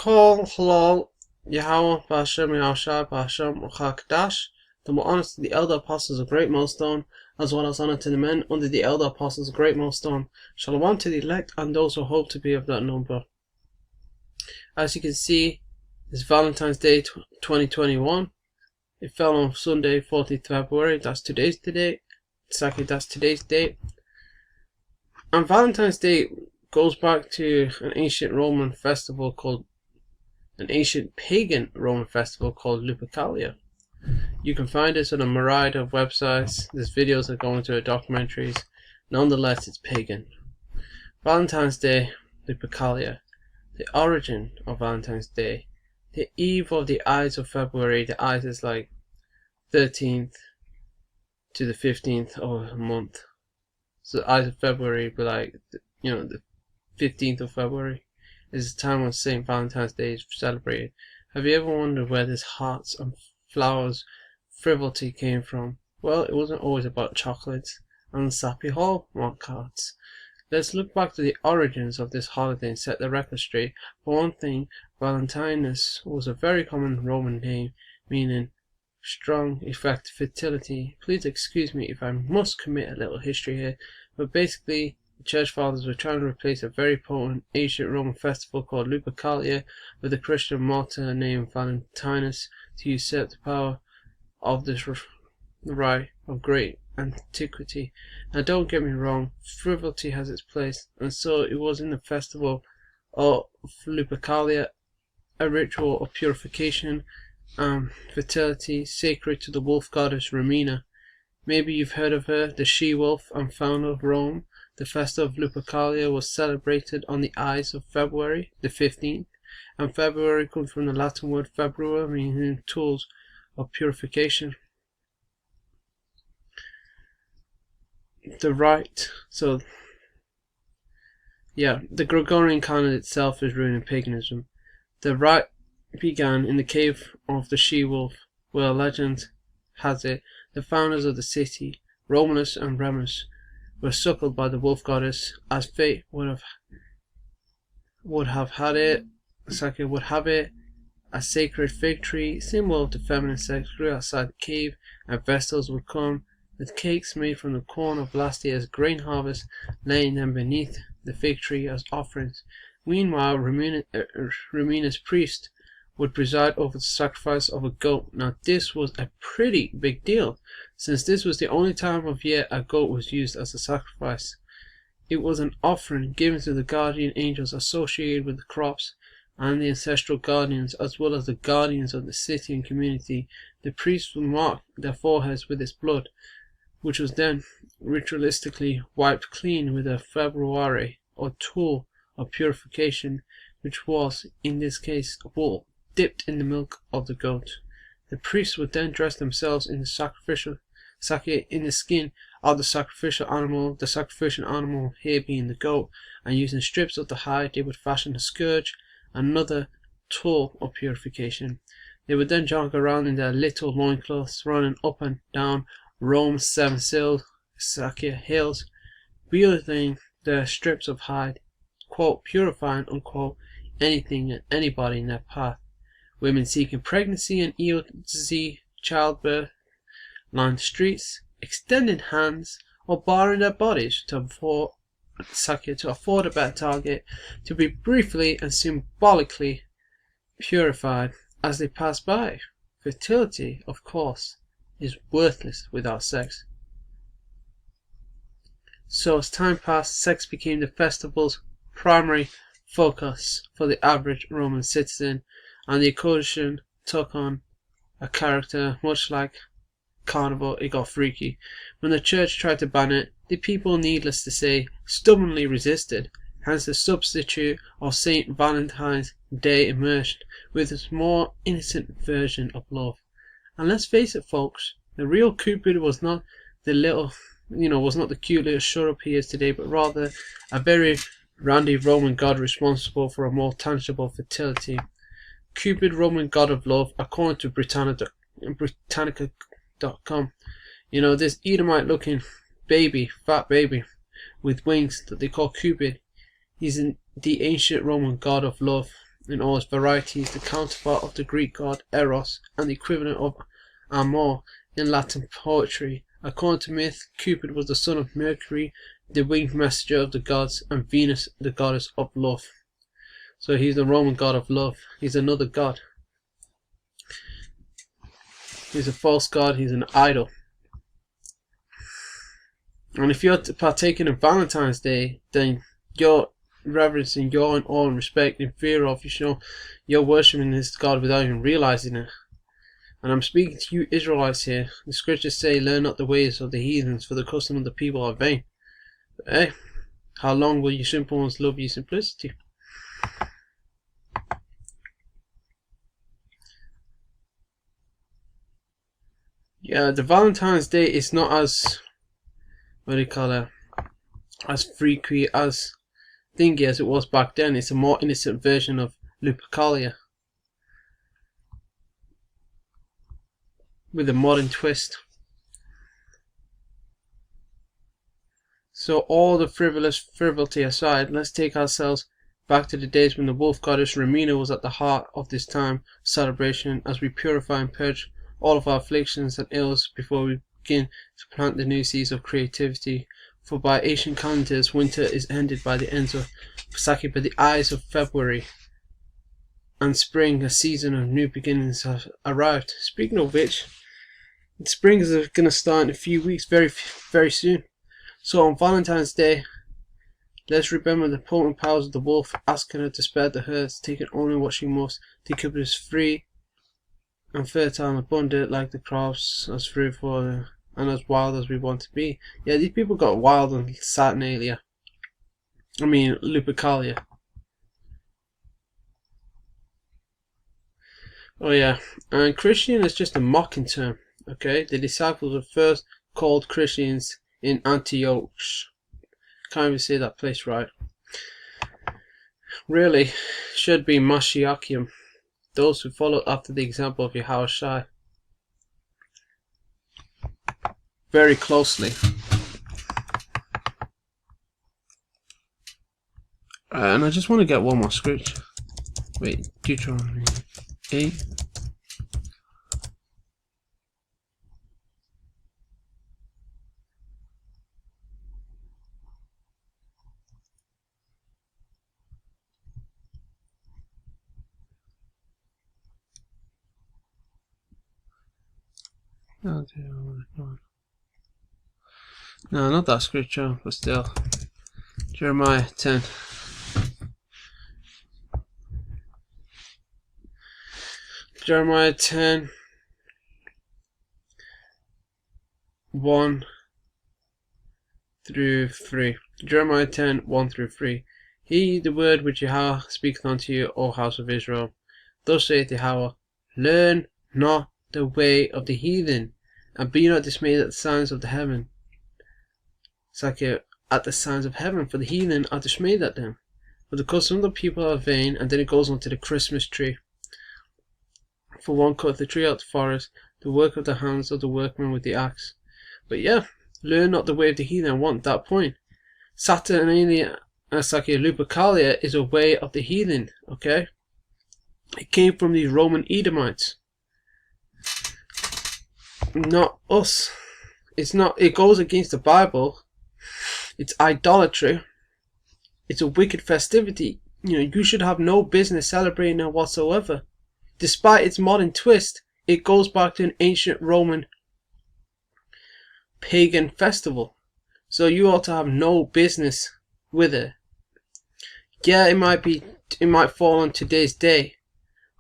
Kol Halal Yahweh B'Hashem Yahushua B'Hashem Kadash. The more honor to the elder apostles, a great millstone, as well as honor to the men under the elder apostles, a great millstone. Shalom to the elect and those who hope to be of that number. As you can see, it's Valentine's Day 2021. It fell on Sunday, 14th February. That's today's date. Exactly, that's today's date. And Valentine's Day goes back to an ancient Roman festival called, an ancient pagan Roman festival called Lupercalia. You can find this on a myriad of websites. There's videos that go into documentaries. Nonetheless, it's pagan. Valentine's Day, Lupercalia. The origin of Valentine's Day. The eve of the Ides of February. The Ides is like 13th to the 15th of a month. So the Ides of February would be like, the 15th of February is the time when St. Valentine's Day is celebrated. Have you ever wondered where this hearts and flowers frivolity came from? Well, it wasn't always about chocolates and sappy Hallmark cards. Let's look back to the origins of this holiday and set the record straight. For one thing, Valentine'S was a very common Roman name, meaning strong, effective fertility. Please excuse me if I must commit a little history here, but basically, the Church Fathers were trying to replace a very potent ancient Roman festival called Lupercalia with a Christian martyr named Valentinius to usurp the power of this rite of great antiquity. Now don't get me wrong, frivolity has its place, and so it was in the festival of Lupercalia, a ritual of purification and fertility sacred to the wolf goddess Ramina. Maybe you've heard of her, the she-wolf and founder of Rome. The festival of Lupercalia was celebrated on the Ides of February, the 15th, and February comes from the Latin word februa, meaning tools of purification. The rite, the Gregorian calendar itself is rooted in paganism. The rite began in the cave of the she-wolf, where legend has it the founders of the city, Romulus and Remus, were suckled by the wolf goddess, as fate would have it, a sacred fig tree, symbol of the feminine sex, grew outside the cave, and vessels would come with cakes made from the corn of last year's grain harvest, laying them beneath the fig tree as offerings. Meanwhile, Ramina's priest would preside over the sacrifice of a goat. Now this was a pretty big deal, since this was the only time of year a goat was used as a sacrifice. It was an offering given to the guardian angels associated with the crops and the ancestral guardians, as well as the guardians of the city and community. The priests would mark their foreheads with its blood, which was then ritualistically wiped clean with a february, or tool of purification, which was, in this case, wool, dipped in the milk of the goat. The priests would then dress themselves in the skin of the sacrificial animal here being the goat, and using strips of the hide they would fashion a scourge, another tool of purification. They would then jog around in their little loincloths, running up and down Rome's seven-sealed hills, wielding their strips of hide, quote, purifying, unquote, anything and anybody in their path. Women seeking pregnancy and easy childbirth lined the streets, extending hands or barring their bodies to afford a better target, to be briefly and symbolically purified as they pass by. Fertility, of course, is worthless without sex. So as time passed, sex became the festival's primary focus for the average Roman citizen, and the occasion took on a character much like carnival. It got freaky. When the church tried to ban it, the people, needless to say, stubbornly resisted. Hence the substitute of St. Valentine's Day emerged with its more innocent version of love. And let's face it, folks, the real Cupid was not the cute little shut-up he is today, but rather a very randy Roman god responsible for a more tangible fertility. Cupid, Roman god of love, according to Britannica.com. This Edomite-looking fat baby with wings that they call Cupid. He's the ancient Roman god of love in all its varieties, the counterpart of the Greek god Eros, and the equivalent of Amor in Latin poetry. According to myth, Cupid was the son of Mercury, the winged messenger of the gods, and Venus, the goddess of love. So he's the Roman god of love. He's another god. He's a false god. He's an idol. And if you're partaking of Valentine's Day, then you're reverencing, you're in awe and respect and fear of, you're worshipping this God without even realizing it. And I'm speaking to you Israelites here. The scriptures say, learn not the ways of the heathens, for the custom of the people are vain. But hey, how long will you simple ones love your simplicity? Yeah, the Valentine's Day is not as, as freaky, as thingy as it was back then. It's a more innocent version of Lupercalia, with a modern twist. So all the frivolity aside, let's take ourselves back to the days when the wolf goddess Ramina was at the heart of this time celebration, as we purify and purge all of our afflictions and ills before we begin to plant the new seeds of creativity. For by ancient calendars, winter is ended by the ends of Pasaki, by the eyes of February, and spring, a season of new beginnings, have arrived. Speaking of which, spring is going to start in a few weeks, very soon. So on Valentine's Day, let's remember the potent powers of the wolf, asking her to spare the herds, taking only what she must, to keep us free and fertile and abundant like the crops, as fruitful and as wild as we want to be. Yeah, these people got wild on Saturnalia. I mean, Lupercalia. Oh yeah, and Christian is just a mocking term, okay? The disciples were first called Christians in Antioch. Can't even say that place right. Really, should be Mashiachim, those who follow after the example of Yahushua very closely. And I just want to get one more scripture. Wait, Deuteronomy 8. No, not that scripture, but still. Jeremiah 10. Jeremiah 10, 1 through 3. Jeremiah 10, 1 through 3. Hear ye the word which Yahweh speaketh unto you, O house of Israel. Thus saith Yahweh, learn not the way of the heathen, and be not dismayed at the signs of the heaven. It's like at the signs of heaven, for the heathen are dismayed at them. For the custom of the people are vain, and then it goes on to the Christmas tree. For one cutteth the tree out of the forest, the work of the hands of the workman with the axe. But yeah, learn not the way of the heathen. I want that point. Saturnalia, Lupercalia is a way of the heathen, okay? It came from these Roman Edomites. Not us. It's not, it goes against the Bible. It's idolatry. It's a wicked festivity. You should have no business celebrating it whatsoever. Despite its modern twist, it goes back to an ancient Roman pagan festival. So you ought to have no business with it. Yeah, it might fall on today's day,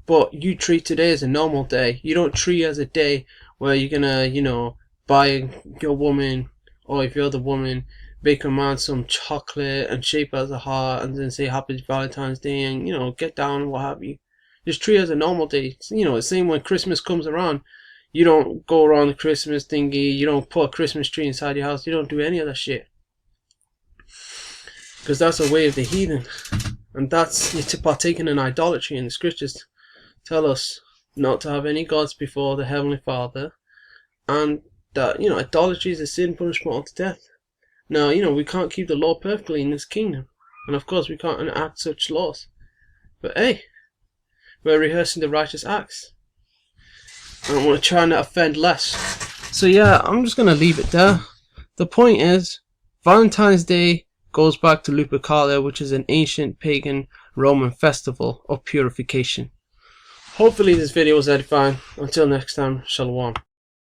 but you treat today as a normal day. You don't treat it as a day where you're gonna, buy your woman, or if you're the woman, bake a man some chocolate and shape it as a heart and then say happy Valentine's Day and, get down and what have you. Just treat it as a normal day. The same when Christmas comes around. You don't go around the Christmas thingy, you don't put a Christmas tree inside your house, you don't do any of that shit. Because that's a way of the heathen. And that's to partaking in idolatry, and the scriptures tell us not to have any gods before the Heavenly Father, and that, idolatry is a sin punishment unto death. Now, we can't keep the law perfectly in this kingdom, and of course we can't enact such laws. But hey, We're rehearsing the righteous acts. And I'm going to try and offend less. So yeah, I'm just going to leave it there. The point is, Valentine's Day goes back to Lupercalia, which is an ancient pagan Roman festival of purification. Hopefully this video was edifying. Until next time, Shalom.